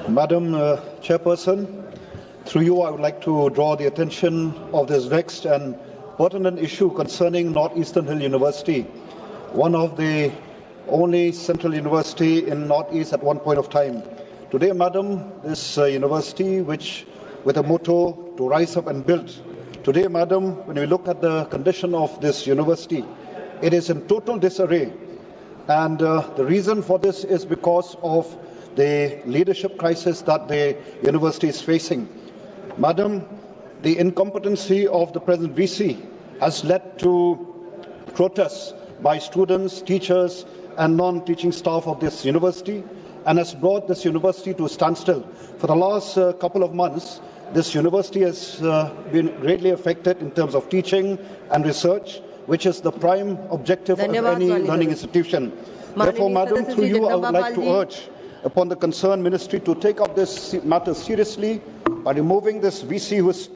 Madam Chairperson, through you I would like to draw the attention of this vexed and pertinent issue concerning Northeastern Hill University, one of the only central university in Northeast at one point of time. Today, Madam, this university which with a motto to rise up and build. Today, Madam, when we look at the condition of this university, it is in total disarray. And the reason for this is because of the leadership crisis that the university is facing. Madam, the incompetency of the present VC has led to protests by students, teachers, and non-teaching staff of this university, and has brought this university to a standstill. For the last couple of months, this university has been greatly affected in terms of teaching and research, which is the prime objective of any learning institution. Therefore, Madam, through you, I would like to urge upon the concerned ministry to take up this matter seriously by removing this VC who is